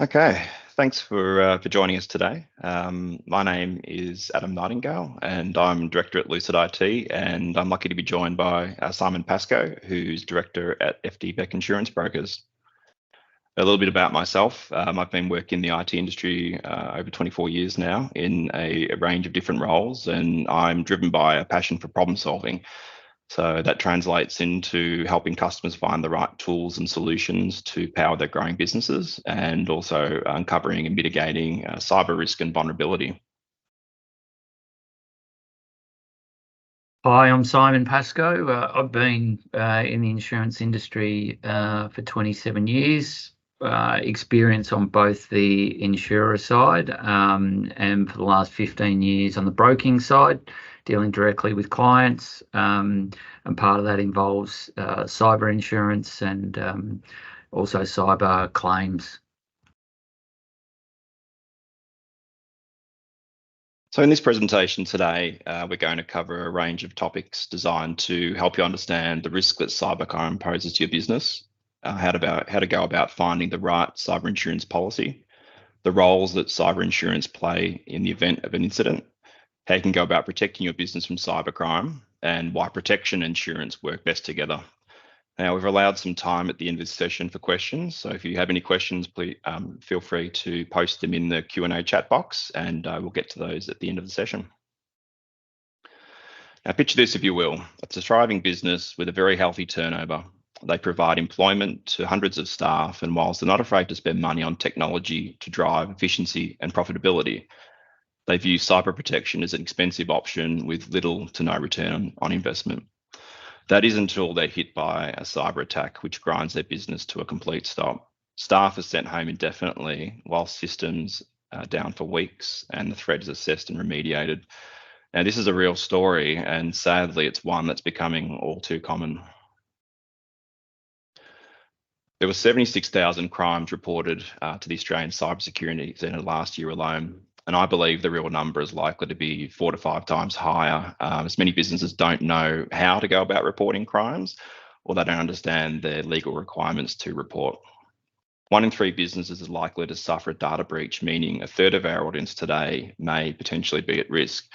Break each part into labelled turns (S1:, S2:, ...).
S1: Okay, thanks for joining us today. My name is Adam Nightingale, and I'm director at Lucid IT, and I'm lucky to be joined by Simon Pascoe, who's director at FD Beck Insurance Brokers. A little bit about myself. I've been working in the IT industry over 24 years now in a range of different roles, and I'm driven by a passion for problem solving. So that translates into helping customers find the right tools and solutions to power their growing businesses, and also uncovering and mitigating cyber risk and vulnerability.
S2: Hi, I'm Simon Pascoe. I've been in the insurance industry for 27 years, experience on both the insurer side and for the last 15 years on the broking side, dealing directly with clients. And part of that involves cyber insurance and also cyber claims.
S1: So in this presentation today, we're going to cover a range of topics designed to help you understand the risk that cybercrime poses to your business, how to go about finding the right cyber insurance policy, the roles that cyber insurance play in the event of an incident, how you can go about protecting your business from cybercrime, and why protection and insurance work best together. Now, we've allowed some time at the end of this session for questions. So if you have any questions, please feel free to post them in the Q&A chat box, and we'll get to those at the end of the session. Now, picture this, if you will. It's a thriving business with a very healthy turnover. They provide employment to hundreds of staff, and whilst they're not afraid to spend money on technology to drive efficiency and profitability, they view cyber protection as an expensive option with little to no return on investment. That is until they're hit by a cyber attack, which grinds their business to a complete stop. Staff are sent home indefinitely, while systems are down for weeks, and the threat is assessed and remediated. Now, this is a real story, and sadly, it's one that's becoming all too common. There were 76,000 crimes reported to the Australian Cybersecurity Centre last year alone, and I believe the real number is likely to be 4 to 5 times higher, as many businesses don't know how to go about reporting crimes, or they don't understand their legal requirements to report. 1 in 3 businesses is likely to suffer a data breach, meaning a third of our audience today may potentially be at risk.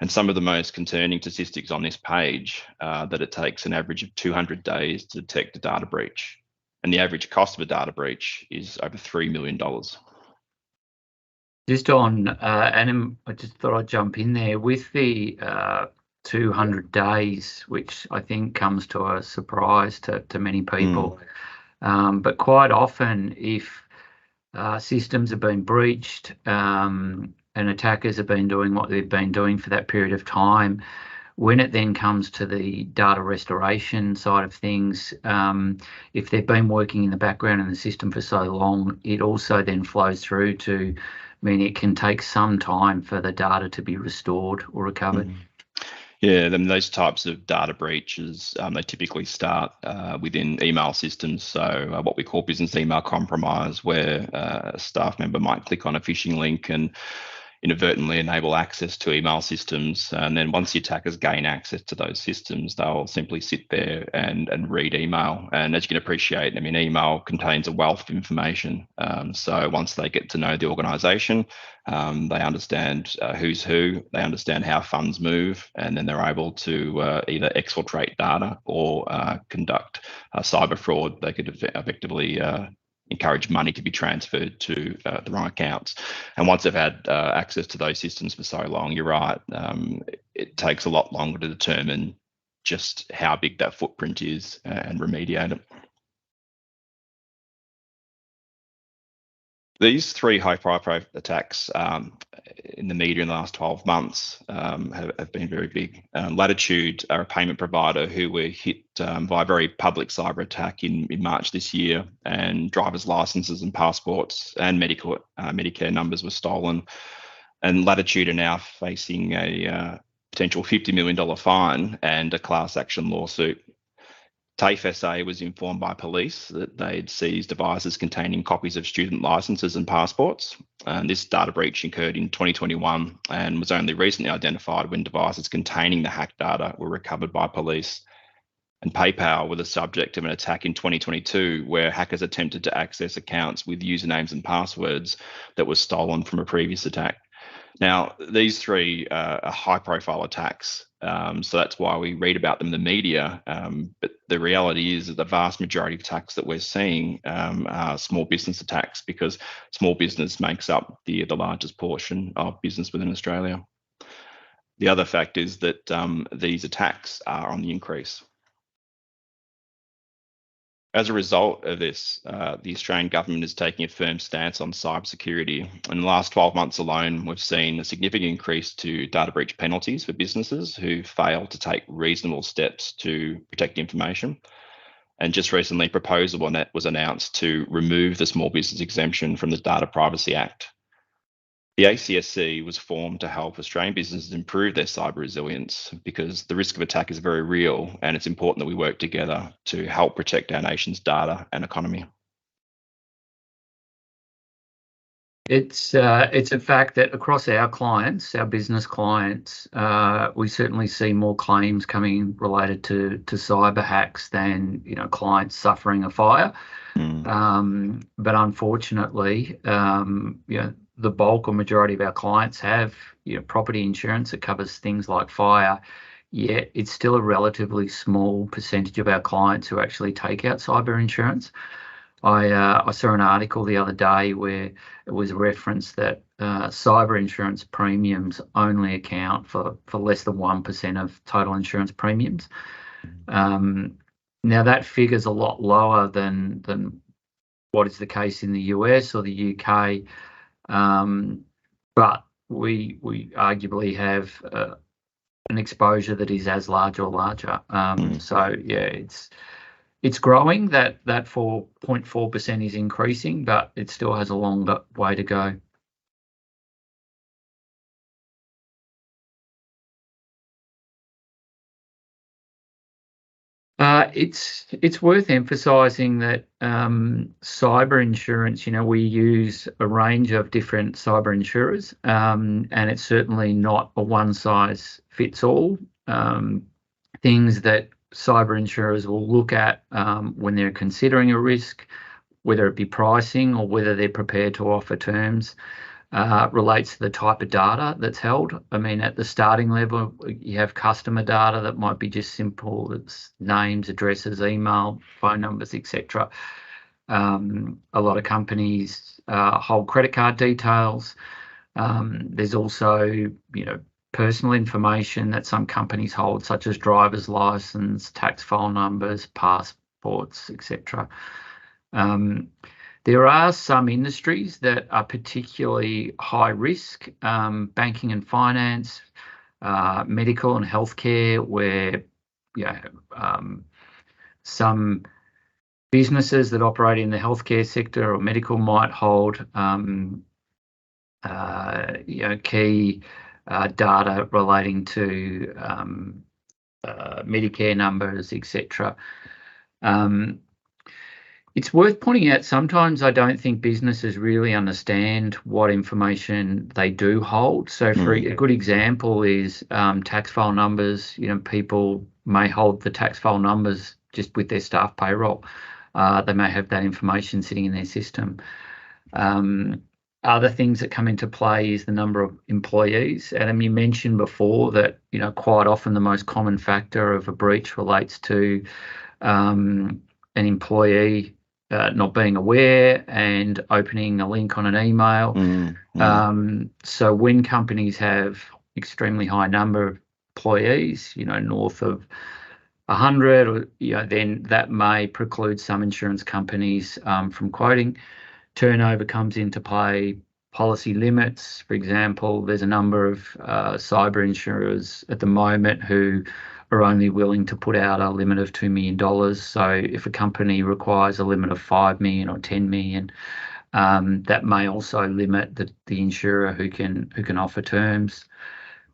S1: And some of the most concerning statistics on this page are that it takes an average of 200 days to detect a data breach, and the average cost of a data breach is over $3 million.
S2: Just on, Adam, I just thought I'd jump in there with the 200 days, which I think comes to a surprise to many people. But quite often, if systems have been breached and attackers have been doing what they've been doing for that period of time, when it then comes to the data restoration side of things, if they've been working in the background in the system for so long, it also then flows through to mean it can take some time for the data to be restored or recovered.
S1: Yeah, then those types of data breaches, they typically start within email systems. So what we call business email compromise, where a staff member might click on a phishing link and inadvertently enable access to email systems. And then once the attackers gain access to those systems, they'll simply sit there and read email. And as you can appreciate, I mean, email contains a wealth of information. So once they get to know the organization, they understand who's who, they understand how funds move, and then they're able to either exfiltrate data or conduct cyber fraud. They could effectively encourage money to be transferred to the wrong accounts. And once they've had access to those systems for so long, you're right, it takes a lot longer to determine just how big that footprint is and remediate it. These 3 high-profile attacks in the media in the last 12 months have been very big. Latitude are a payment provider who were hit by a very public cyber attack in March this year, and drivers' licenses and passports and Medicare numbers were stolen. And Latitude are now facing a potential $50 million fine and a class action lawsuit. TAFE SA was informed by police that they'd seized devices containing copies of student licenses and passports. And this data breach occurred in 2021 and was only recently identified when devices containing the hacked data were recovered by police. And PayPal were the subject of an attack in 2022 where hackers attempted to access accounts with usernames and passwords that were stolen from a previous attack. Now, these three are high-profile attacks, so that's why we read about them in the media. But the reality is that the vast majority of attacks that we're seeing are small business attacks, because small business makes up the largest portion of business within Australia. The other fact is that these attacks are on the increase. As a result of this, the Australian government is taking a firm stance on cybersecurity. In the last 12 months alone, we've seen a significant increase to data breach penalties for businesses who fail to take reasonable steps to protect information. And just recently, a proposal was announced to remove the small business exemption from the Data Privacy Act. The ACSC was formed to help Australian businesses improve their cyber resilience, because the risk of attack is very real, and it's important that we work together to help protect our nation's data and economy.
S2: It's a fact that across our clients, our business clients, we certainly see more claims coming related to cyber hacks than clients suffering a fire. But unfortunately, the bulk or majority of our clients have property insurance that covers things like fire, yet it's still a relatively small percentage of our clients who actually take out cyber insurance. I saw an article the other day where it was referenced that cyber insurance premiums only account for less than 1% of total insurance premiums. Now that figure's a lot lower than what is the case in the US or the UK. But we arguably have an exposure that is as large or larger. So yeah, it's growing. That 4.4% is increasing, but it still has a long way to go. It's worth emphasising that cyber insurance, we use a range of different cyber insurers, and it's certainly not a one-size-fits-all. Things that cyber insurers will look at when they're considering a risk, whether it be pricing or whether they're prepared to offer terms, relates to the type of data that's held. I mean, at the starting level, you have customer data that might be just simple. It's names, addresses, email, phone numbers, etc. A lot of companies hold credit card details. There's also, personal information that some companies hold, such as driver's license, tax file numbers, passports, etc. There are some industries that are particularly high risk, banking and finance, medical and healthcare, where some businesses that operate in the healthcare sector or medical might hold key data relating to Medicare numbers, etc. It's worth pointing out, sometimes I don't think businesses really understand what information they do hold. So for a good example is tax file numbers. People may hold the tax file numbers just with their staff payroll. They may have that information sitting in their system. Other things that come into play is the number of employees. Adam, you mentioned before that, quite often the most common factor of a breach relates to an employee not being aware and opening a link on an email. So when companies have extremely high number of employees, north of 100, or then that may preclude some insurance companies from quoting. Turnover comes into play. Policy limits, for example, there's a number of cyber insurers at the moment who are only willing to put out a limit of $2 million. So if a company requires a limit of $5 million or $10 million, that may also limit the insurer who can offer terms.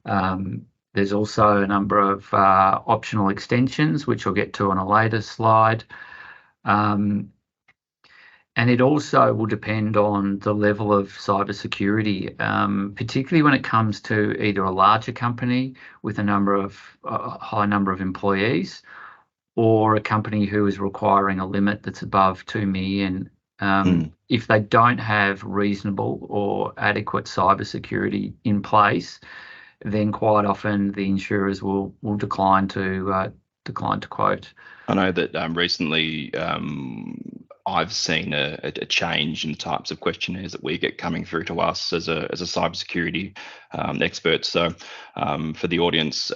S2: There's also a number of optional extensions, which we'll get to on a later slide. And it also will depend on the level of cybersecurity, particularly when it comes to either a larger company with a high number of employees, or a company who is requiring a limit that's above 2 million, if they don't have reasonable or adequate cybersecurity in place, then quite often the insurers will decline to quote.
S1: I know that recently I've seen a change in the types of questionnaires that we get coming through to us as a cybersecurity expert. So for the audience,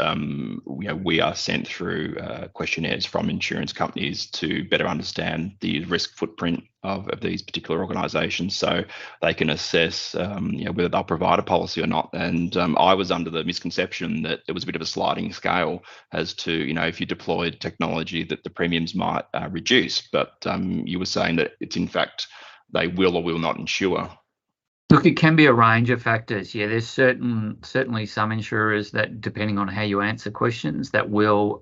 S1: we are sent through questionnaires from insurance companies to better understand the risk footprint of these particular organisations, so they can assess whether they'll provide a policy or not. And I was under the misconception that it was a bit of a sliding scale as to, if you deployed technology that the premiums might reduce, but you were saying that it's in fact they will or will not insure.
S2: Look, it can be a range of factors. Yeah, there's certainly some insurers that, depending on how you answer questions, that will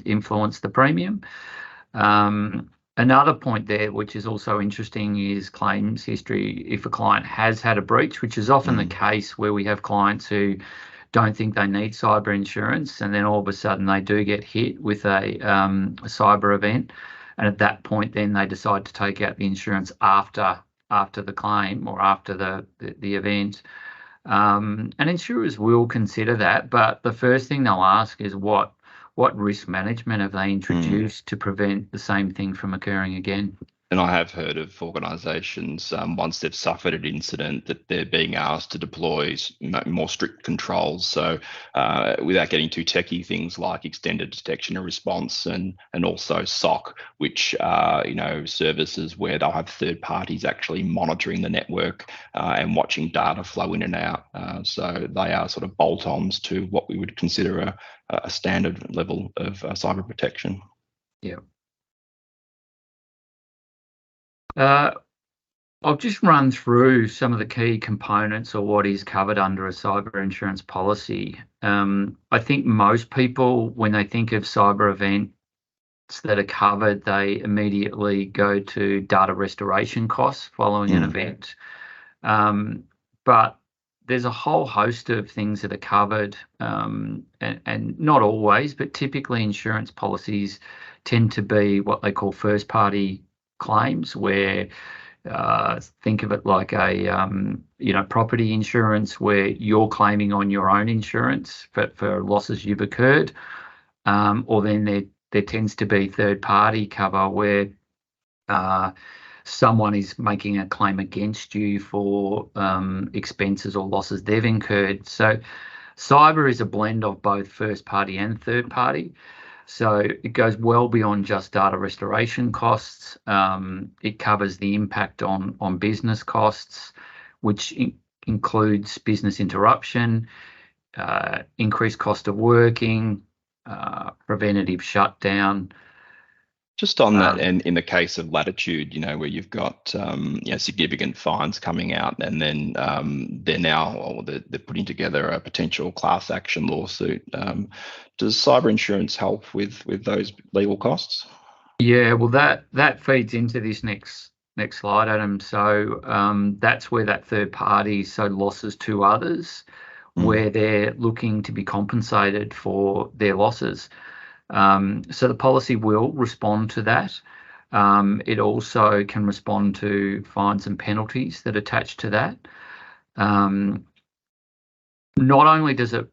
S2: influence the premium. Another point there, which is also interesting, is claims history. If a client has had a breach, which is often the case where we have clients who don't think they need cyber insurance, and then all of a sudden they do get hit with a cyber event, and at that point then they decide to take out the insurance after the claim or after the event. And insurers will consider that, but the first thing they'll ask is what risk management have they introduced to prevent the same thing from occurring again.
S1: And I have heard of organisations, once they've suffered an incident, that they're being asked to deploy more strict controls. So without getting too techie, things like extended detection and response, and also SOC, which are services where they'll have third parties actually monitoring the network and watching data flow in and out. So they are sort of bolt-ons to what we would consider a standard level of cyber protection.
S2: Yeah. I'll just run through some of the key components or what is covered under a cyber insurance policy. I think most people, when they think of cyber events that are covered, they immediately go to data restoration costs following an event. But there's a whole host of things that are covered, and not always, but typically insurance policies tend to be what they call first-party claims, where think of it like a property insurance, where you're claiming on your own insurance for losses you've incurred, or then there tends to be third-party cover where someone is making a claim against you for expenses or losses they've incurred. So cyber is a blend of both first-party and third-party. So it goes well beyond just data restoration costs. It covers the impact on business costs, which includes business interruption, increased cost of working, preventative shutdown.
S1: Just on that, and in the case of Latitude, where you've got significant fines coming out, and then they're putting together a potential class action lawsuit. Does cyber insurance help with those legal costs?
S2: Yeah, well, that feeds into this next slide, Adam. So that's where that third party, so losses to others, where they're looking to be compensated for their losses. So the policy will respond to that. It also can respond to fines and penalties that attach to that. Not only does it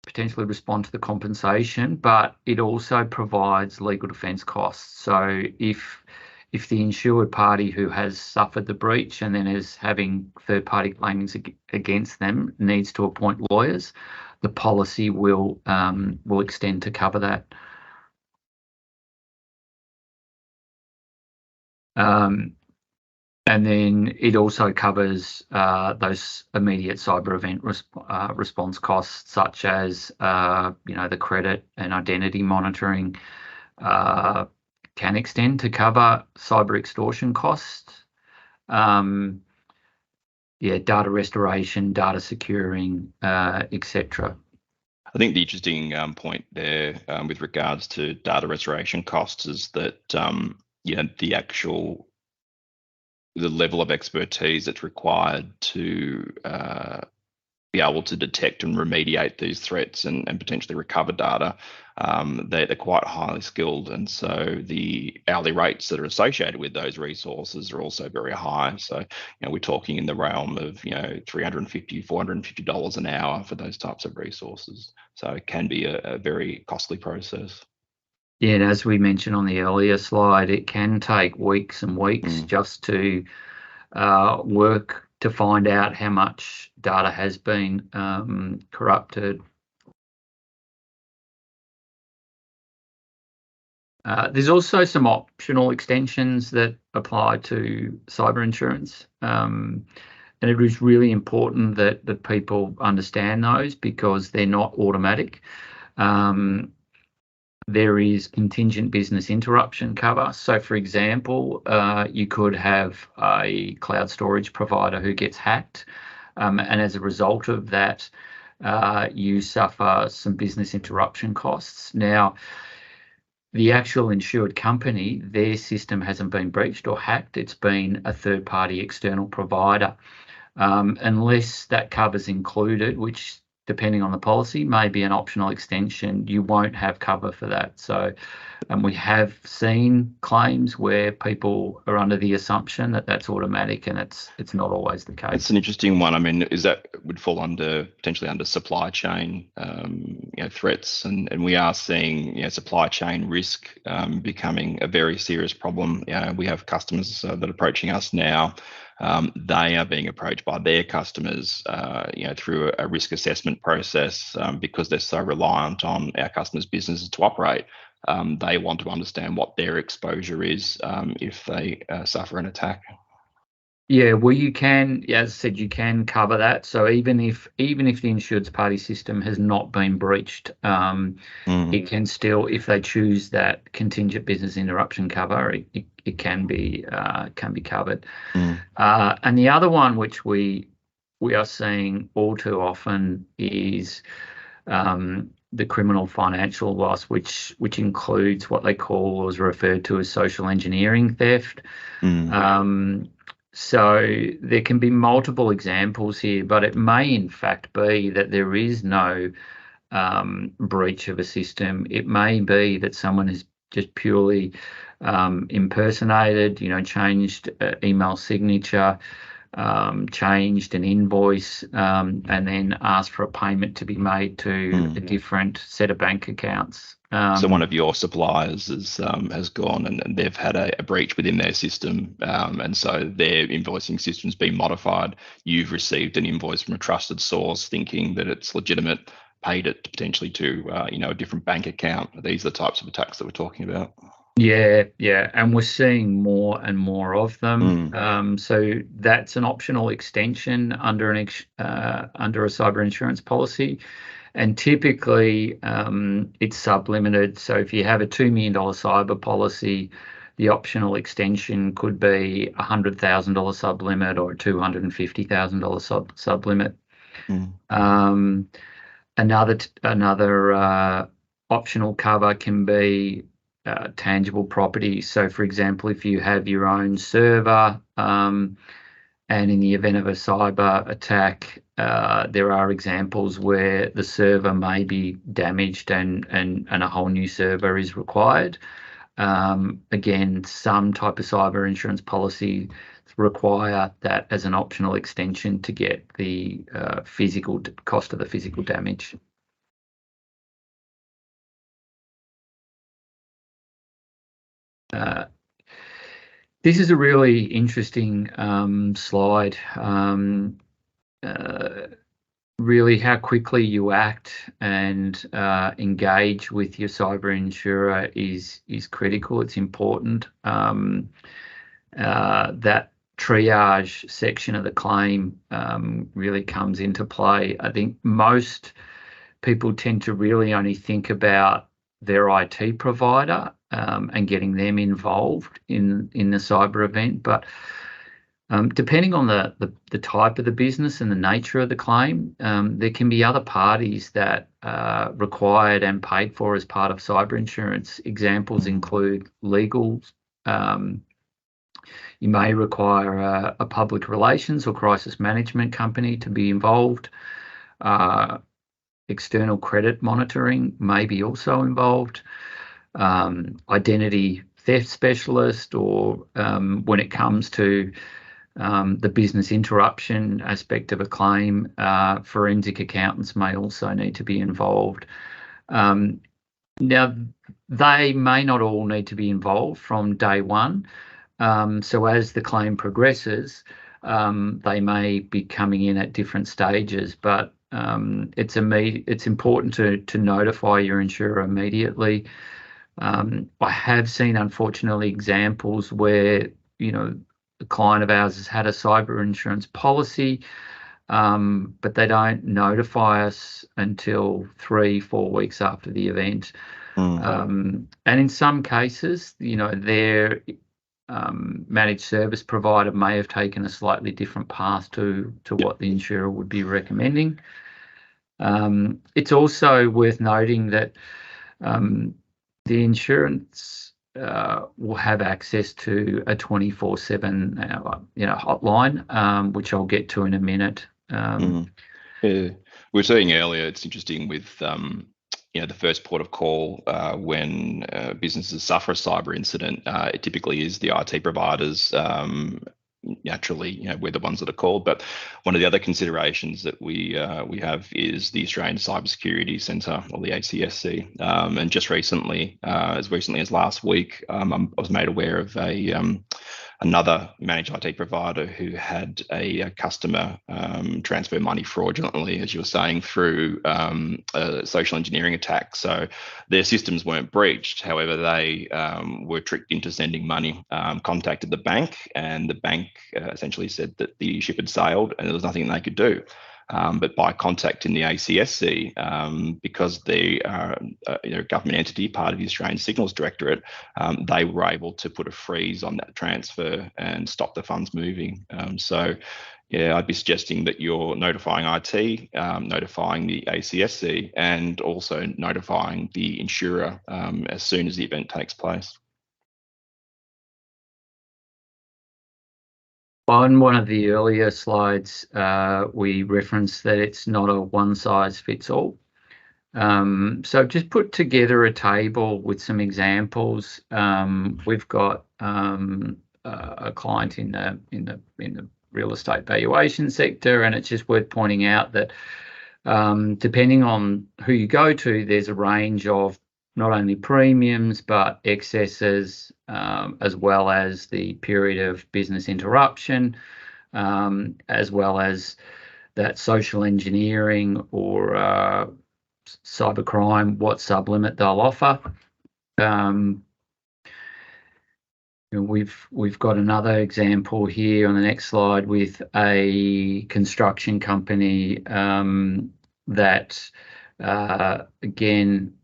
S2: potentially respond to the compensation, but it also provides legal defence costs. So if the insured party who has suffered the breach and then is having third-party claims against them needs to appoint lawyers, the policy will extend to cover that. And then it also covers those immediate cyber event response costs, such as the credit and identity monitoring can extend to cover cyber extortion costs. Data restoration, data securing, etc.
S1: I think the interesting point there with regards to data restoration costs is that the level of expertise that's required to be able to detect and remediate these threats and potentially recover data. They're quite highly skilled, and so the hourly rates that are associated with those resources are also very high. So we're talking in the realm of $350, $450 an hour for those types of resources. So it can be a very costly process.
S2: Yeah, and as we mentioned on the earlier slide, it can take weeks and weeks just to work to find out how much data has been corrupted. There's also some optional extensions that apply to cyber insurance. And it is really important that people understand those because they're not automatic. There is contingent business interruption cover. So, for example, you could have a cloud storage provider who gets hacked, and as a result of that, you suffer some business interruption costs. Now, the actual insured company, their system hasn't been breached or hacked. It's been a third-party external provider. Unless that cover's included, which depending on the policy may be an optional extension, you won't have cover for that. So we have seen claims where people are under the assumption that that's automatic, and it's not always the case.
S1: It's an interesting one. I mean, is that would fall potentially under supply chain threats, and we are seeing supply chain risk becoming a very serious problem. We have customers that are approaching us now. They are being approached by their customers, through a risk assessment process because they're so reliant on our customers' businesses to operate. They want to understand what their exposure is if they suffer an attack.
S2: Yeah, well, you can, as I said, you can cover that. So even if the insured party system has not been breached, it can still, if they choose that contingent business interruption cover, it can be covered. And the other one which we are seeing all too often is the criminal financial loss, which includes what they call or is referred to as social engineering theft. So there can be multiple examples here, but it may in fact be that there is no breach of a system. It may be that someone has just purely impersonated, changed email signature, changed an invoice, and then asked for a payment to be made to a different set of bank accounts.
S1: So one of your suppliers has gone and they've had a breach within their system, and so their invoicing system's been modified. You've received an invoice from a trusted source, thinking that it's legitimate, paid it potentially to a different bank account. These are the types of attacks that we're talking about.
S2: Yeah, and we're seeing more and more of them. So that's an optional extension under a cyber insurance policy, and typically it's sublimited. So if you have a $2 million cyber policy, the optional extension could be a $100,000 sublimit or a $250,000 sublimit. Another optional cover can be tangible property. So, for example, if you have your own server, and in the event of a cyber attack, there are examples where the server may be damaged and a whole new server is required. Again, some type of cyber insurance policy require that as an optional extension to get the physical cost of the physical damage. This is a really interesting slide. Really, how quickly you act and engage with your cyber insurer is critical. It's important. That triage section of the claim really comes into play. I think most people tend to really only think about their IT provider and getting them involved in the cyber event, but depending on the type of the business and the nature of the claim, there can be other parties that are required and paid for as part of cyber insurance. Examples include legal. You may require a public relations or crisis management company to be involved. external credit monitoring may be also involved. Identity theft specialist, or when it comes to the business interruption aspect of a claim, forensic accountants may also need to be involved. Now, they may not all need to be involved from day one. So as the claim progresses, they may be coming in at different stages, but it's important to notify your insurer immediately. I have seen, unfortunately, examples where, a client of ours has had a cyber insurance policy, but they don't notify us until 3-4 weeks after the event. And in some cases, their managed service provider may have taken a slightly different path to what the insurer would be recommending. It's also worth noting that the insurance will have access to a 24/7 hotline, which I'll get to in a minute.
S1: Yeah. We were saying earlier, it's interesting with the first port of call when businesses suffer a cyber incident. It typically is the IT providers. Naturally, we're the ones that are called. But one of the other considerations that we have is the Australian Cybersecurity Centre, or the ACSC. And just recently, as recently as last week, I was made aware of another managed IT provider who had a customer transfer money fraudulently, as you were saying, through a social engineering attack. So their systems weren't breached. However, they were tricked into sending money, contacted the bank, and the bank essentially said that the ship had sailed and there was nothing they could do. But by contacting the ACSC, because they are a government entity, part of the Australian Signals Directorate, they were able to put a freeze on that transfer and stop the funds moving. So, I'd be suggesting that you're notifying IT, notifying the ACSC, and also notifying the insurer as soon as the event takes place.
S2: On one of the earlier slides, we referenced that it's not a one-size-fits-all. So I've just put together a table with some examples. We've got a client in the real estate valuation sector, and it's just worth pointing out that depending on who you go to, there's a range of not only premiums but excesses, as well as the period of business interruption, as well as that social engineering or cybercrime, what sublimit they'll offer. We've got another example here on the next slide with a construction company that, again,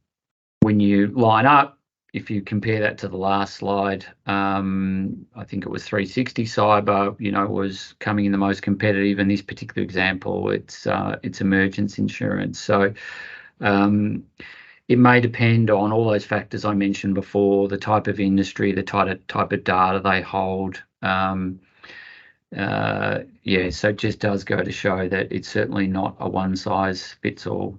S2: when you line up, if you compare that to the last slide, I think it was 360 Cyber, was coming in the most competitive. In this particular example, it's emergency insurance. So it may depend on all those factors I mentioned before, the type of industry, the type of data they hold. So it just does go to show that it's certainly not a one-size-fits-all.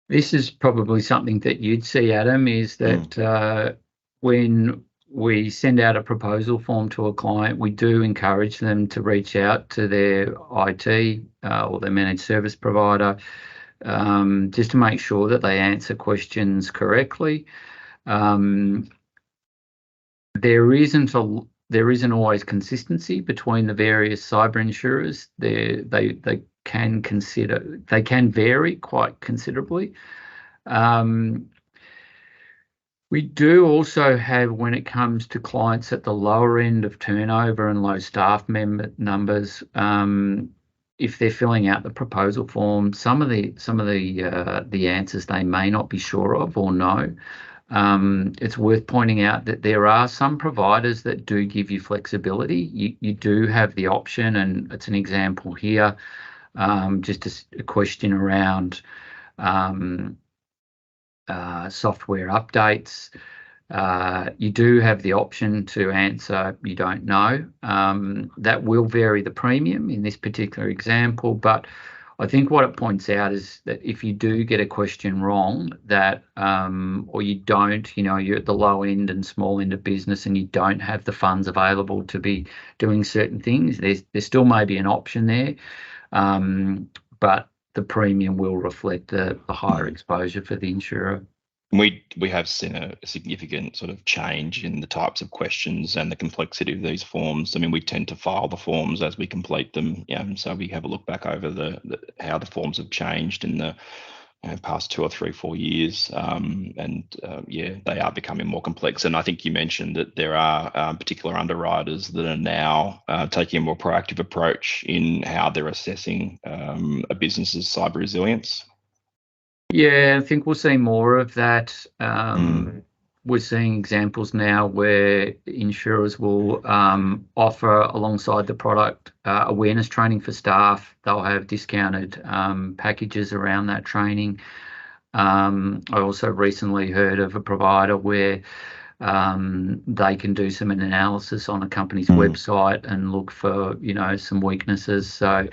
S2: This is probably something that you'd see, Adam, is that when we send out a proposal form to a client, we do encourage them to reach out to their IT or their managed service provider, just to make sure that they answer questions correctly. There isn't always consistency between the various cyber insurers. They can vary quite considerably. We do also have, when it comes to clients at the lower end of turnover and low staff member numbers, if they're filling out the proposal form, some of the answers they may not be sure of or know. It's worth pointing out that there are some providers that do give you flexibility. You do have the option, and it's an example here, just a question around software updates. You do have the option to answer you don't know. That will vary the premium in this particular example, but I think what it points out is that if you do get a question wrong, that or you don't, you're at the low end and small end of business, and you don't have the funds available to be doing certain things, there still may be an option there, but the premium will reflect the higher exposure for the insurer.
S1: We have seen a significant sort of change in the types of questions and the complexity of these forms. I mean, we tend to file the forms as we complete them. So we have a look back over how the forms have changed in the past 2 or 3, 4 years. They are becoming more complex. And I think you mentioned that there are particular underwriters that are now taking a more proactive approach in how they're assessing a business's cyber resilience.
S2: Yeah, I think we'll see more of that. We're seeing examples now where insurers will offer, alongside the product, awareness training for staff. They'll have discounted packages around that training. I also recently heard of a provider where they can do some analysis on a company's website and look for, some weaknesses. So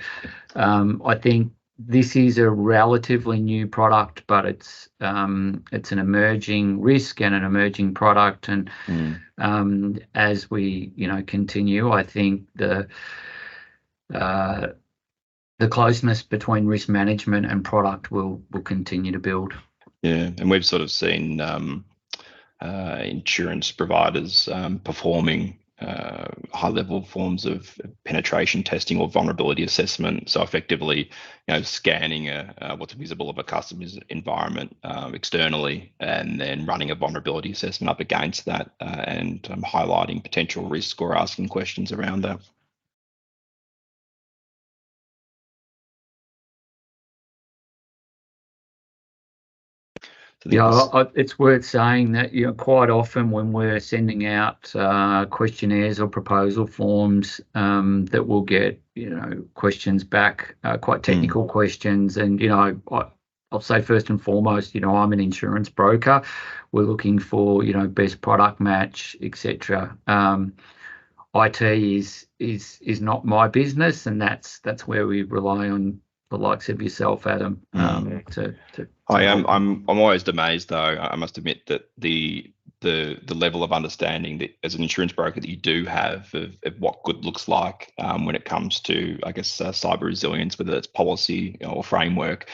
S2: I think this is a relatively new product, but it's an emerging risk and an emerging product. And as we continue, I think the closeness between risk management and product will continue to build.
S1: Yeah, and we've sort of seen insurance providers performing high-level forms of penetration testing or vulnerability assessment. So effectively, scanning what's visible of a customer's environment externally, and then running a vulnerability assessment up against that, and highlighting potential risk or asking questions around that.
S2: It's worth saying that quite often when we're sending out questionnaires or proposal forms, that we'll get questions back, quite technical questions, and I'll say first and foremost, I'm an insurance broker. We're looking for best product match, etc. IT is not my business, and that's where we rely on the likes of yourself, Adam.
S1: I'm always amazed, though. I must admit that the level of understanding that as an insurance broker that you do have of what good looks like when it comes to, I guess, cyber resilience, whether it's policy or framework,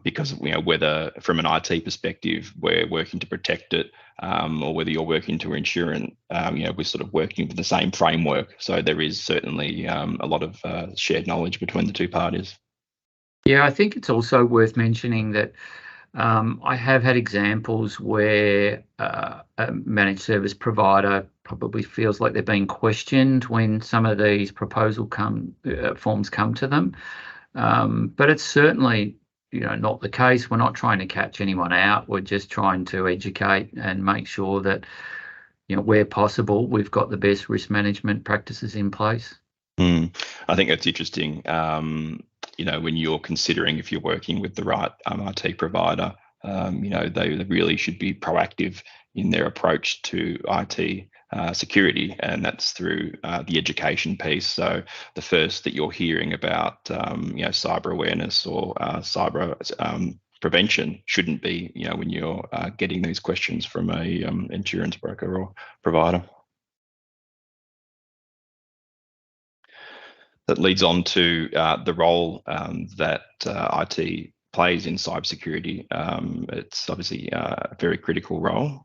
S1: because whether from an IT perspective we're working to protect it, or whether you're working to insure it, we're sort of working with the same framework. So there is certainly a lot of shared knowledge between the two parties.
S2: Yeah, I think it's also worth mentioning that I have had examples where a managed service provider probably feels like they're being questioned when some of these proposal forms come to them. But it's certainly not the case. We're not trying to catch anyone out. We're just trying to educate and make sure that where possible, we've got the best risk management practices in place.
S1: I think that's interesting. When you're considering if you're working with the right IT provider, they really should be proactive in their approach to IT security, and that's through the education piece. So the first that you're hearing about, cyber awareness or cyber prevention shouldn't be, when you're getting these questions from a insurance broker or provider. That leads on to the role that IT plays in cybersecurity. It's obviously a very critical role.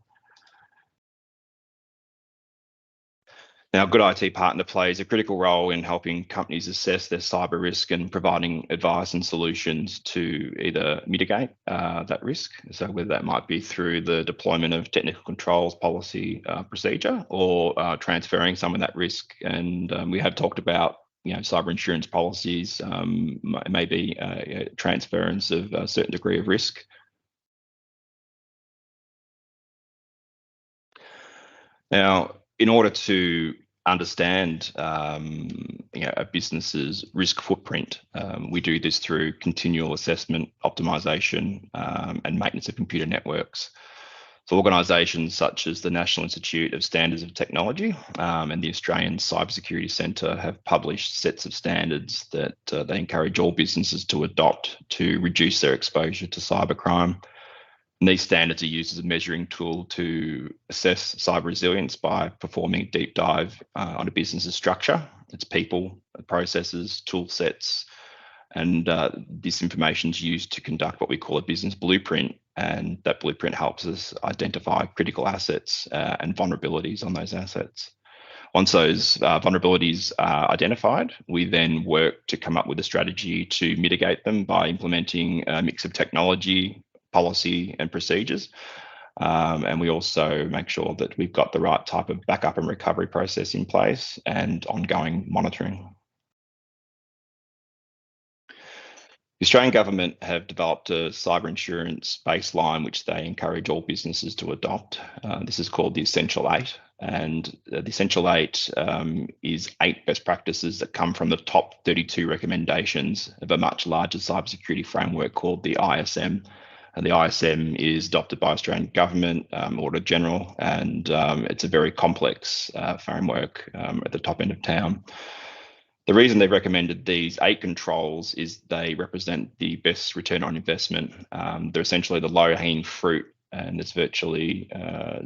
S1: Now, a good IT partner plays a critical role in helping companies assess their cyber risk and providing advice and solutions to either mitigate that risk. So whether that might be through the deployment of technical controls, policy, procedure, or transferring some of that risk. And we have talked about cyber insurance policies, maybe transference of a certain degree of risk. Now, in order to understand a business's risk footprint, we do this through continual assessment, optimization, and maintenance of computer networks. So organisations such as the National Institute of Standards of Technology and the Australian Cybersecurity Centre have published sets of standards that they encourage all businesses to adopt to reduce their exposure to cybercrime. And these standards are used as a measuring tool to assess cyber resilience by performing a deep dive on a business's structure, its people, processes, tool sets, and this information is used to conduct what we call a business blueprint, and that blueprint helps us identify critical assets and vulnerabilities on those assets. Once those vulnerabilities are identified, we then work to come up with a strategy to mitigate them by implementing a mix of technology, policy, and procedures. And we also make sure that we've got the right type of backup and recovery process in place and ongoing monitoring. The Australian government have developed a cyber insurance baseline, which they encourage all businesses to adopt. This is called the Essential 8. And the Essential 8 is 8 best practices that come from the top 32 recommendations of a much larger cybersecurity framework called the ISM. And the ISM is adopted by Australian government, Auditor General, and it's a very complex framework at the top end of town. The reason they've recommended these 8 controls is they represent the best return on investment. They're essentially the low-hanging fruit, and it's virtually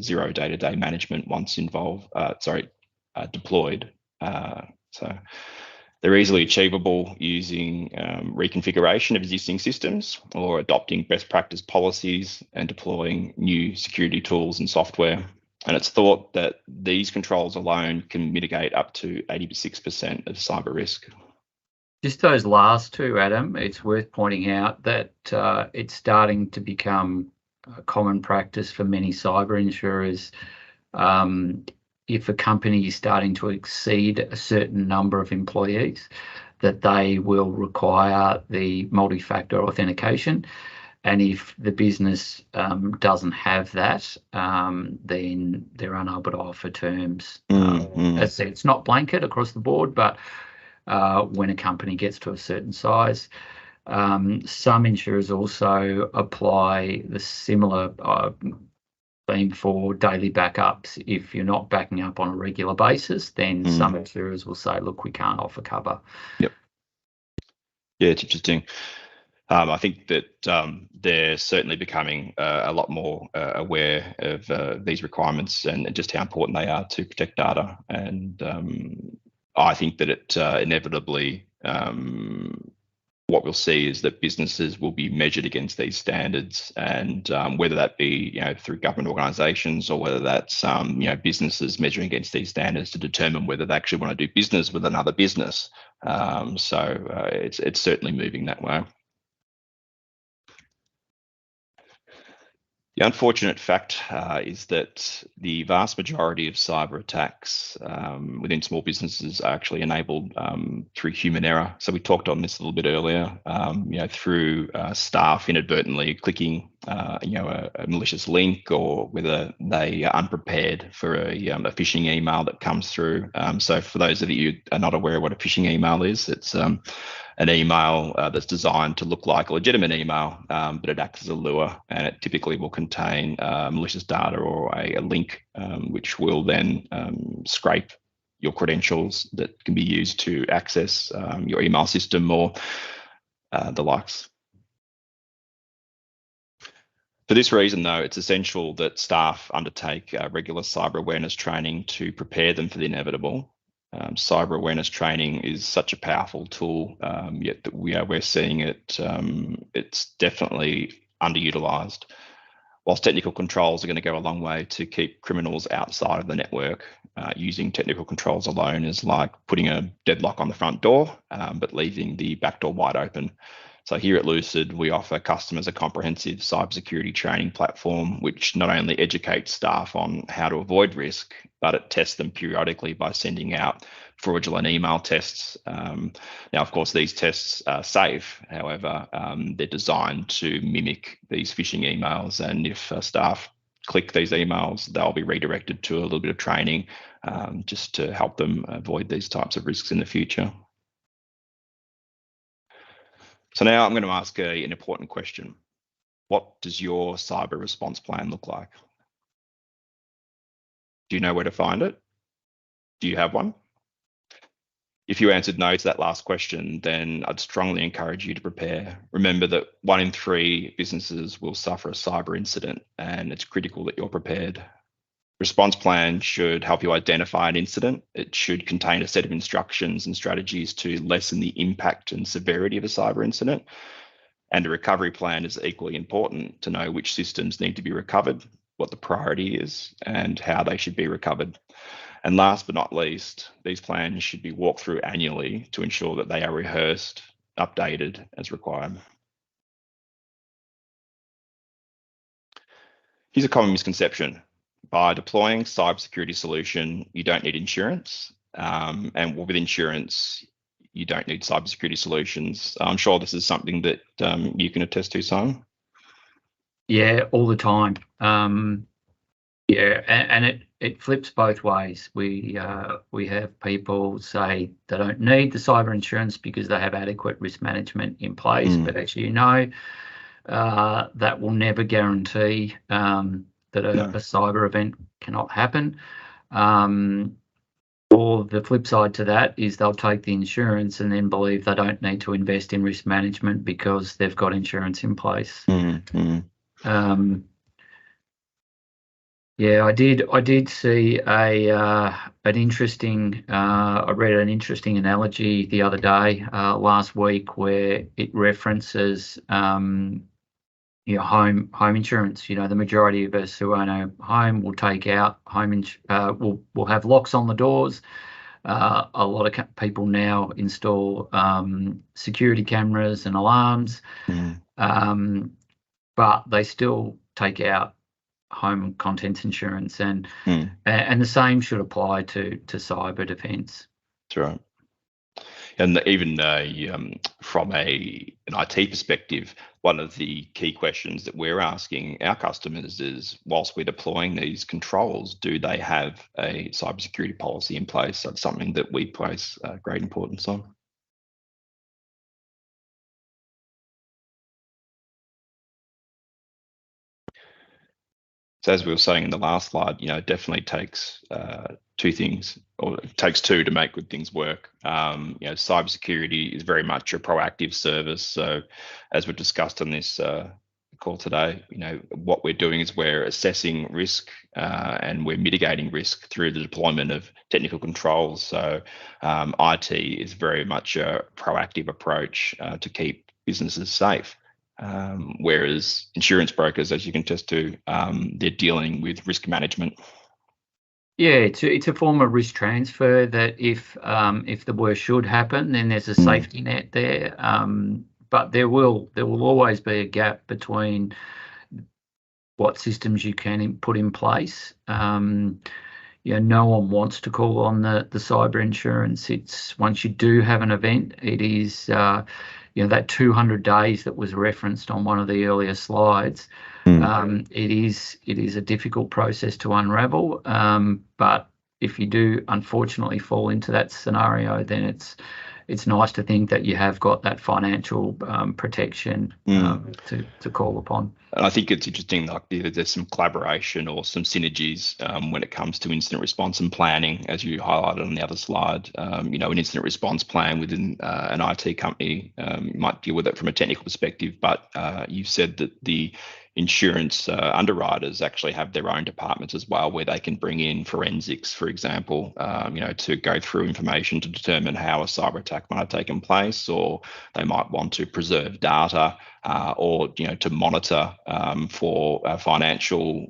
S1: zero day-to-day management once deployed. So they're easily achievable using reconfiguration of existing systems or adopting best practice policies and deploying new security tools and software. And it's thought that these controls alone can mitigate up to 86% of cyber risk.
S2: Just those last two, Adam, it's worth pointing out that it's starting to become a common practice for many cyber insurers. If a company is starting to exceed a certain number of employees, that they will require the multi-factor authentication. And if the business doesn't have that, then they're unable to offer terms. As I said, it's not blanket across the board, but when a company gets to a certain size, some insurers also apply the similar theme for daily backups. If you're not backing up on a regular basis, then some insurers will say, look, we can't offer cover.
S1: Yep. Yeah, it's interesting. I think that they're certainly becoming a lot more aware of these requirements and just how important they are to protect data. And I think that it inevitably, what we'll see is that businesses will be measured against these standards, and whether that be through government organisations or whether that's businesses measuring against these standards to determine whether they actually want to do business with another business. So it's certainly moving that way. The unfortunate fact is that the vast majority of cyber attacks within small businesses are actually enabled through human error. So we talked on this a little bit earlier, through staff inadvertently clicking, a malicious link, or whether they are unprepared for a phishing email that comes through. So for those of you who are not aware of what a phishing email is, it's an email that's designed to look like a legitimate email, but it acts as a lure, and it typically will contain malicious data or a link which will then scrape your credentials that can be used to access your email system or the likes. For this reason, though, it's essential that staff undertake regular cyber awareness training to prepare them for the inevitable. Cyber awareness training is such a powerful tool, yet that we're seeing it, it's definitely underutilized. Whilst technical controls are going to go a long way to keep criminals outside of the network, using technical controls alone is like putting a deadlock on the front door, but leaving the back door wide open. So here at Lucid, we offer customers a comprehensive cybersecurity training platform, which not only educates staff on how to avoid risk, but it tests them periodically by sending out fraudulent email tests. Now, of course, these tests are safe. However, they're designed to mimic these phishing emails. And if staff click these emails, they'll be redirected to a little bit of training just to help them avoid these types of risks in the future. So now I'm going to ask an important question. What does your cyber response plan look like? Do you know where to find it? Do you have one? If you answered no to that last question, then I'd strongly encourage you to prepare. Remember that 1 in 3 businesses will suffer a cyber incident, and it's critical that you're prepared. Response plan should help you identify an incident. It should contain a set of instructions and strategies to lessen the impact and severity of a cyber incident. And a recovery plan is equally important to know which systems need to be recovered, what the priority is, and how they should be recovered. And last but not least, these plans should be walked through annually to ensure that they are rehearsed, updated as required. Here's a common misconception. By deploying cybersecurity solution, you don't need insurance. And with insurance, you don't need cybersecurity solutions. I'm sure this is something that you can attest to, Simon.
S2: Yeah, all the time. Yeah, and it flips both ways. We have people say they don't need the cyber insurance because they have adequate risk management in place, but as you know, that will never guarantee that a cyber event cannot happen. Or the flip side to that is they'll take the insurance and then believe they don't need to invest in risk management because they've got insurance in place. Yeah, I did see an interesting. I read an interesting analogy the other day, last week, where it references home insurance. The majority of us who own a home will take out will have locks on the doors. A lot of people now install security cameras and alarms, but they still take out home contents insurance, and the same should apply to cyber defence.
S1: That's right. And even from an IT perspective, one of the key questions that we're asking our customers is, whilst we're deploying these controls, do they have a cybersecurity policy in place? That's something that we place great importance on. So as we were saying in the last slide, it definitely takes 2 things, or it takes 2 to make good things work. Cybersecurity is very much a proactive service. So as we've discussed on this call today, what we're doing is we're assessing risk and we're mitigating risk through the deployment of technical controls. So IT is very much a proactive approach to keep businesses safe. Whereas insurance brokers, as you can attest to, they're dealing with risk management.
S2: Yeah, it's a form of risk transfer that if the worst should happen, then there's a safety net there. But there will always be a gap between what systems you can put in place. No one wants to call on the cyber insurance. It's once you do have an event, it is that 200 days that was referenced on one of the earlier slides. It is a difficult process to unravel. But if you do unfortunately fall into that scenario, then it's nice to think that you have got that financial protection to call upon.
S1: And I think it's interesting, like there's some collaboration or some synergies when it comes to incident response and planning, as you highlighted on the other slide. An incident response plan within an IT company might deal with it from a technical perspective, but you've said that the insurance underwriters actually have their own departments as well, where they can bring in forensics, for example, to go through information to determine how a cyber attack might have taken place, or they might want to preserve data, or to monitor for financial,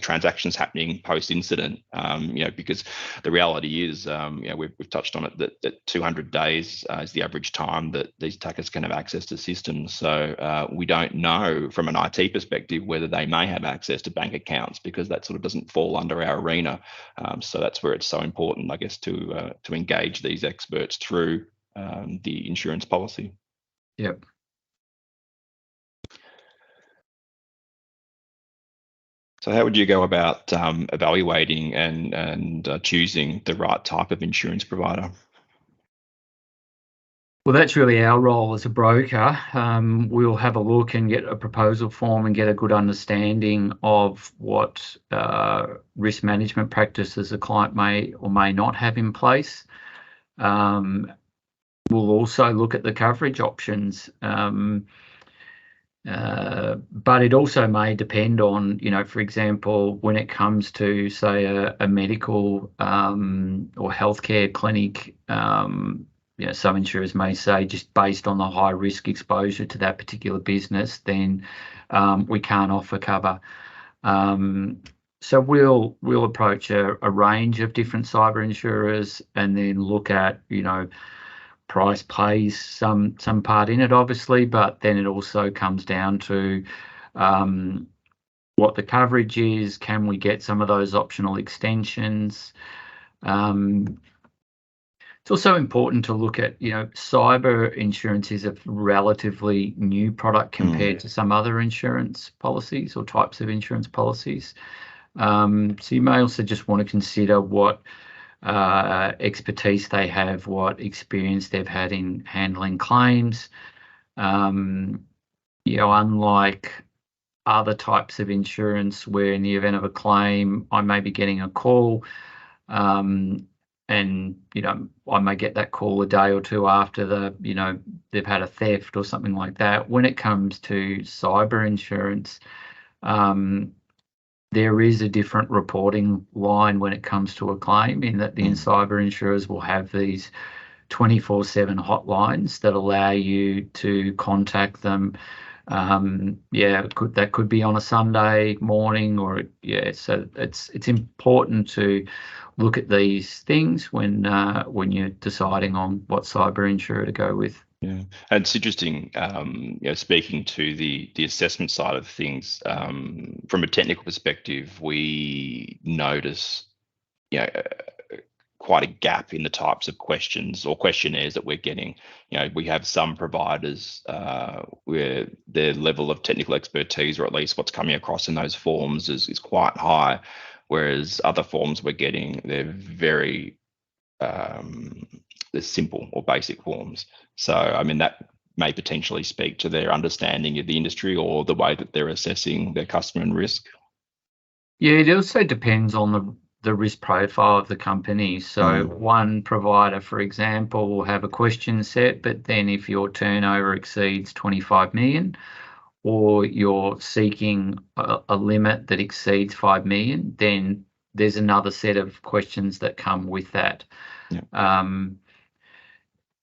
S1: transactions happening post-incident. Because the reality is, we've touched on it that 200 days is the average time that these attackers can have access to systems. So we don't know from an IT perspective whether they may have access to bank accounts, because that sort of doesn't fall under our arena. So that's where it's so important, I guess, to engage these experts through the insurance policy.
S2: Yep.
S1: So how would you go about evaluating and choosing the right type of insurance provider?
S2: Well, that's really our role as a broker. We'll have a look and get a proposal form and get a good understanding of what risk management practices a client may or may not have in place. We'll also look at the coverage options. But it also may depend on, for example, when it comes to, say, a medical or healthcare clinic, some insurers may say just based on the high risk exposure to that particular business, then we can't offer cover. So we'll approach a range of different cyber insurers and then look at, price plays some part in it, obviously, but then it also comes down to what the coverage is. Can we get some of those optional extensions? It's also important to look at, cyber insurance is a relatively new product compared to some other insurance policies or types of insurance policies. So you may also just want to consider what expertise they have, what experience they've had in handling claims. Unlike other types of insurance where in the event of a claim, I may be getting a call, and I may get that call a day or two after they've had a theft or something like that. When it comes to cyber insurance, there is a different reporting line when it comes to a claim, in that the cyber insurers will have these 24/7 hotlines that allow you to contact them. That could be on a Sunday morning, so it's important to look at these things when you're deciding on what cyber insurer to go with.
S1: Yeah, and it's interesting, speaking to the assessment side of things, from a technical perspective, we notice, quite a gap in the types of questions or questionnaires that we're getting. We have some providers where their level of technical expertise, or at least what's coming across in those forms, is quite high, whereas other forms we're getting, they're very they're simple or basic forms. So, that may potentially speak to their understanding of the industry or the way that they're assessing their customer and risk.
S2: Yeah, it also depends on the risk profile of the company. So one provider, for example, will have a question set, but then if your turnover exceeds 25 million, or you're seeking a limit that exceeds 5 million, then there's another set of questions that come with that. Yeah.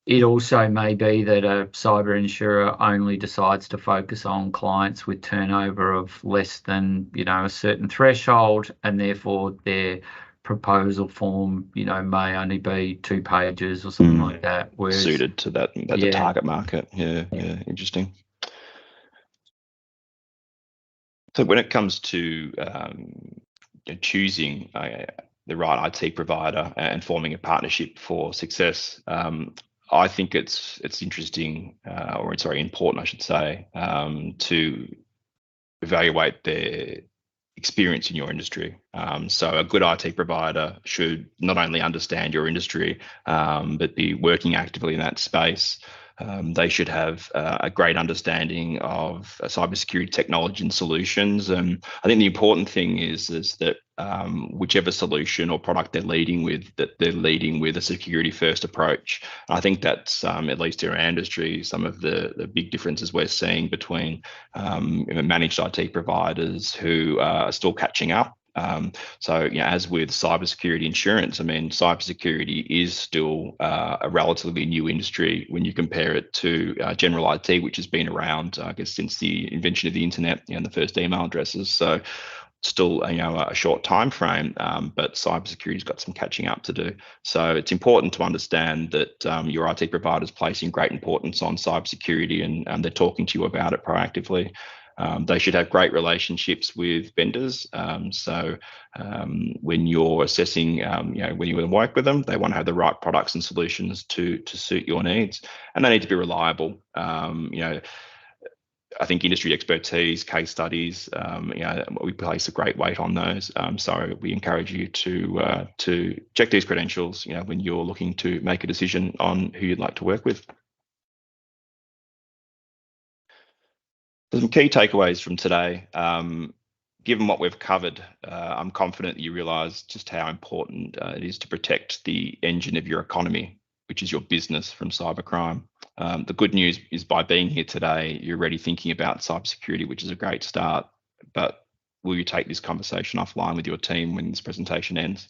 S2: It also may be that a cyber insurer only decides to focus on clients with turnover of less than, a certain threshold, and therefore their proposal form, may only be 2 pages or something like that. Whereas,
S1: suited to that the target market. Yeah, interesting. So when it comes to choosing the right IT provider and forming a partnership for success, I think it's interesting, or it's very important, I should say, to evaluate their experience in your industry. So a good IT provider should not only understand your industry, but be working actively in that space. They should have a great understanding of cybersecurity technology and solutions. And I think the important thing is that whichever solution or product they're leading with, that they're leading with a security-first approach. And I think that's, at least in our industry, some of the big differences we're seeing between managed IT providers who are still catching up. So, as with cybersecurity insurance, cybersecurity is still a relatively new industry when you compare it to general IT, which has been around, I guess, since the invention of the internet and the first email addresses. So, still, a short time frame, but cybersecurity's got some catching up to do. So, it's important to understand that your IT provider is placing great importance on cybersecurity, and they're talking to you about it proactively. They should have great relationships with vendors. So when you're assessing, when you work with them, they want to have the right products and solutions to suit your needs, and they need to be reliable. I think industry expertise, case studies, we place a great weight on those. So we encourage you to check these credentials, when you're looking to make a decision on who you'd like to work with. Some key takeaways from today. Given what we've covered, I'm confident that you realise just how important it is to protect the engine of your economy, which is your business, from cybercrime. The good news is, by being here today, you're already thinking about cybersecurity, which is a great start. But will you take this conversation offline with your team when this presentation ends?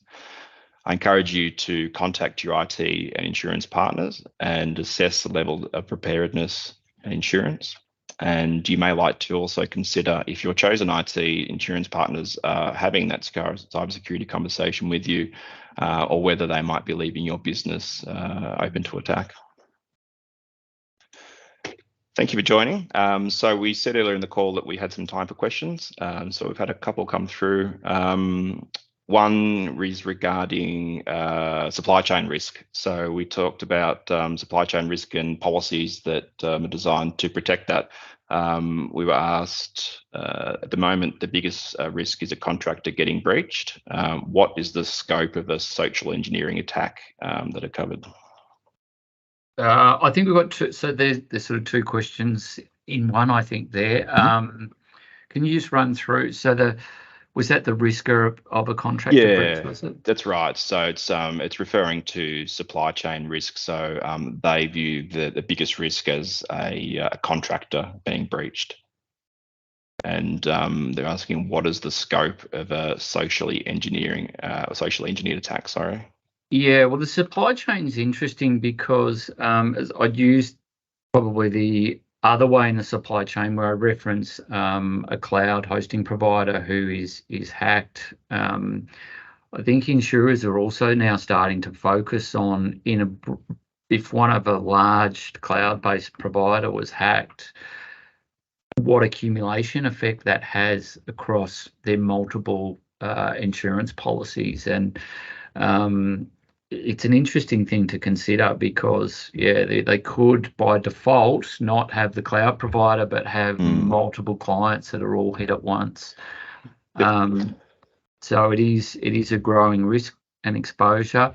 S1: I encourage you to contact your IT and insurance partners and assess the level of preparedness and insurance. And you may like to also consider, if your chosen IT insurance partners are having that cybersecurity conversation with you, or whether they might be leaving your business open to attack. Thank you for joining. So we said earlier in the call that we had some time for questions. So we've had a couple come through. One is regarding supply chain risk. So we talked about supply chain risk and policies that are designed to protect that. We were asked, at the moment, the biggest risk is a contractor getting breached. What is the scope of a social engineering attack that are covered?
S2: I think we've got two, so there's sort of two questions in one, I think, there. Can you just run through? So was that the risk of a contractor breach, was it?
S1: That's right. So it's referring to supply chain risk. So they view the biggest risk as a contractor being breached. And they're asking, what is the scope of a socially engineered attack? Sorry.
S2: Yeah, well, the supply chain is interesting because as I'd used probably the other way in the supply chain, where I reference a cloud hosting provider who is hacked. I think insurers are also now starting to focus on if one of a large cloud-based provider was hacked, what accumulation effect that has across their multiple insurance policies. And it's an interesting thing to consider because, they could by default not have the cloud provider, but have multiple clients that are all hit at once. So it is a growing risk and exposure.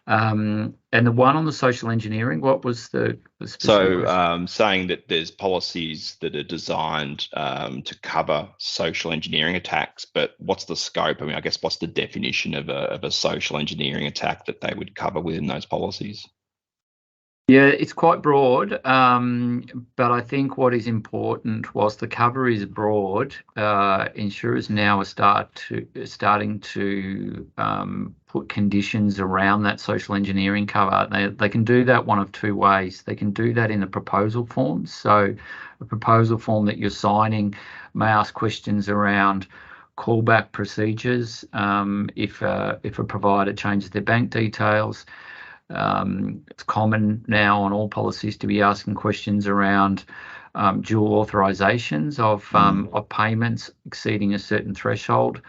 S2: And the one on the social engineering, what was the specific question?
S1: Saying that there's policies that are designed to cover social engineering attacks, but what's the scope? I mean, I guess what's the definition of a social engineering attack that they would cover within those policies?
S2: Yeah, it's quite broad, but I think what is important, whilst the cover is broad, insurers now are starting to put conditions around that social engineering cover. They can do that one of two ways. They can do that in the proposal forms. So a proposal form that you're signing may ask questions around callback procedures if a provider changes their bank details. It's common now on all policies to be asking questions around dual authorizations of payments exceeding a certain threshold.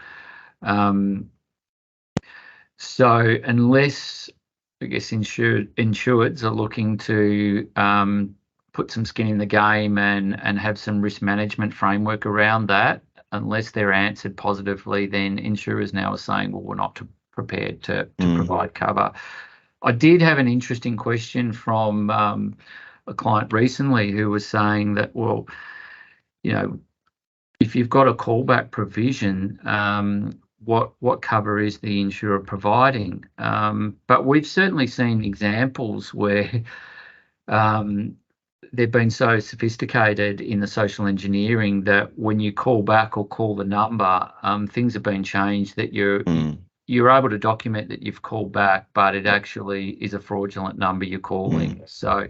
S2: So unless, I guess, insureds are looking to put some skin in the game and have some risk management framework around that, unless they're answered positively, then insurers now are saying, well, we're not prepared to provide cover. I did have an interesting question from a client recently who was saying that, well, if you've got a callback provision, what cover is the insurer providing? But we've certainly seen examples where they've been so sophisticated in the social engineering that when you call back or call the number, things have been changed that you're able to document that you've called back, but it actually is a fraudulent number you're calling. So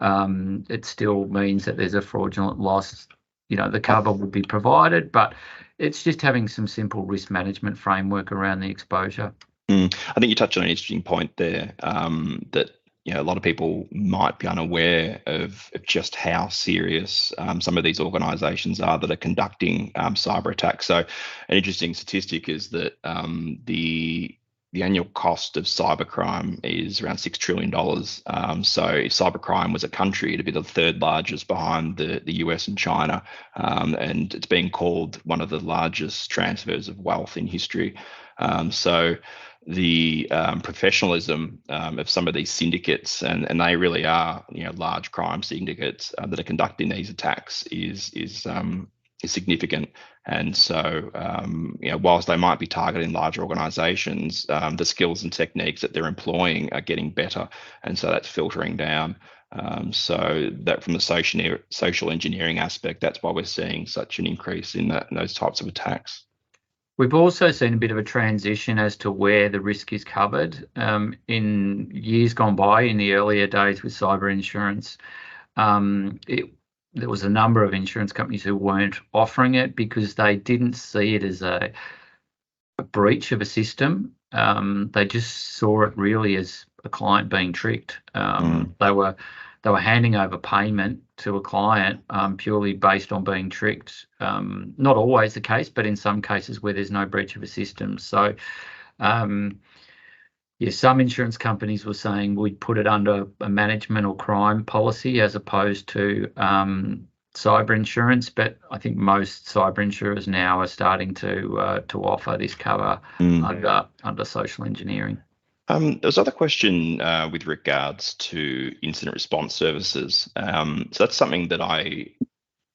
S2: it still means that there's a fraudulent loss. The cover will be provided, but it's just having some simple risk management framework around the exposure.
S1: I think you touched on an interesting point there, that a lot of people might be unaware of just how serious some of these organisations are that are conducting cyber attacks. So an interesting statistic is that the annual cost of cybercrime is around $6 trillion. So if cybercrime was a country, it'd be the third largest behind the US and China. And it's being called one of the largest transfers of wealth in history. So the professionalism of some of these syndicates, and they really are, large crime syndicates that are conducting these attacks, is significant. And so, whilst they might be targeting larger organisations, the skills and techniques that they're employing are getting better, and so that's filtering down. So that from the social engineering aspect, that's why we're seeing such an increase in those types of attacks.
S2: We've also seen a bit of a transition as to where the risk is covered. In years gone by, in the earlier days with cyber insurance, there was a number of insurance companies who weren't offering it because they didn't see it as a breach of a system. They just saw it really as a client being tricked. They were handing over payment to a client purely based on being tricked. Not always the case, but in some cases where there's no breach of a system. So, some insurance companies were saying we'd put it under a management or crime policy as opposed to cyber insurance. But I think most cyber insurers now are starting to offer this cover under social engineering.
S1: There's another question with regards to incident response services. So that's something that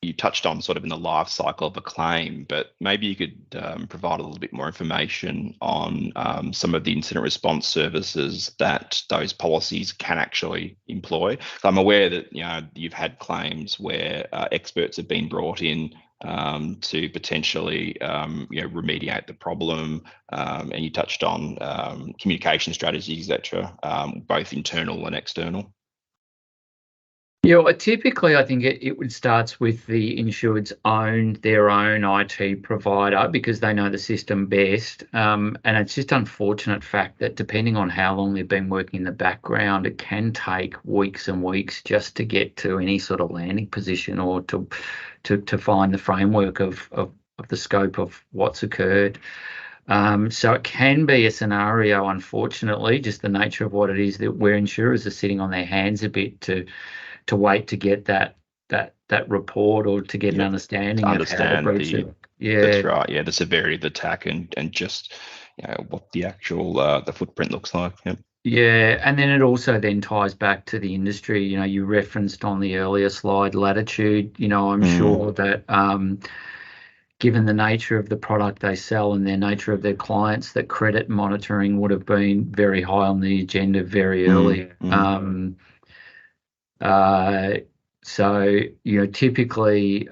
S1: you touched on sort of in the life cycle of a claim, but maybe you could provide a little bit more information on some of the incident response services that those policies can actually employ. So I'm aware that you've had claims where experts have been brought in to potentially remediate the problem, and you touched on communication strategies, etc., both internal and external.
S2: Yeah, well, typically I think it starts with the insured's their own IT provider because they know the system best, and it's just unfortunate fact that depending on how long they've been working in the background, it can take weeks and weeks just to get to any sort of landing position or to find the framework of the scope of what's occurred. So it can be a scenario, unfortunately, just the nature of what it is, that where insurers are sitting on their hands a bit to wait to get that report or to get an understanding of how the breach.
S1: That's right. Yeah, the severity of the attack and just what the actual the footprint looks like. Yep.
S2: Yeah, and then it also then ties back to the industry. You referenced on the earlier slide Latitude. I'm sure that given the nature of the product they sell and their nature of their clients, that credit monitoring would have been very high on the agenda very early. So, typically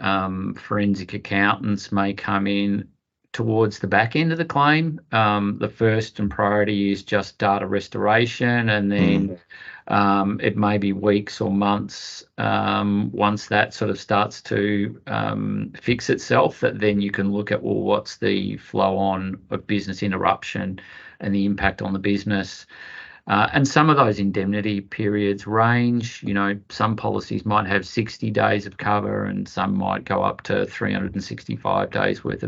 S2: forensic accountants may come in towards the back end of the claim. The first and priority is just data restoration, and then it may be weeks or months once that sort of starts to fix itself, that then you can look at, well, what's the flow on of business interruption and the impact on the business. And some of those indemnity periods range. Some policies might have 60 days of cover, and some might go up to 365 days worth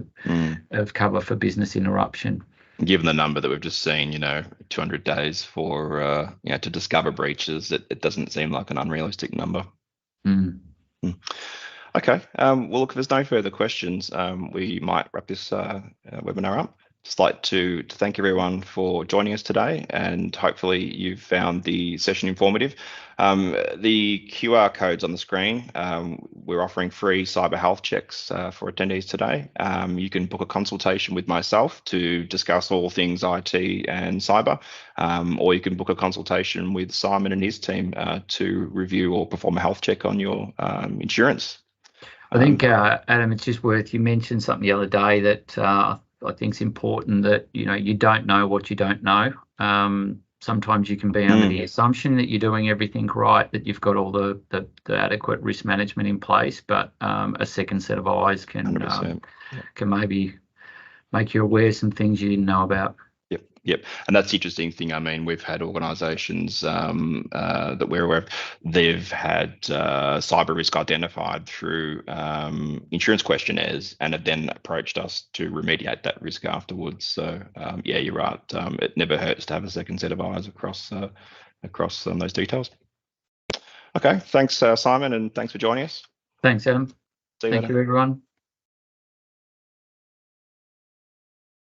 S2: of cover for business interruption.
S1: Given the number that we've just seen, 200 days for to discover breaches, it doesn't seem like an unrealistic number. Okay. Well, look, if there's no further questions, we might wrap this webinar up. Just like to thank everyone for joining us today, and hopefully you've found the session informative. The QR codes on the screen, we're offering free cyber health checks for attendees today. You can book a consultation with myself to discuss all things IT and cyber, or you can book a consultation with Simon and his team to review or perform a health check on your insurance.
S2: I think, Adam, it's just worth, you mentioned something the other day that I think it's important that, you don't know what you don't know. Sometimes you can be under the assumption that you're doing everything right, that you've got all the adequate risk management in place, but a second set of eyes can maybe make you aware of some things you didn't know about.
S1: Yep. And that's the interesting thing. I mean, we've had organisations that we're aware of, they've had cyber risk identified through insurance questionnaires and have then approached us to remediate that risk afterwards. So, you're right. It never hurts to have a second set of eyes across those details. Okay. Thanks, Simon, and thanks for joining us.
S2: Thanks, Adam.
S1: See you later.
S2: Thank you, everyone.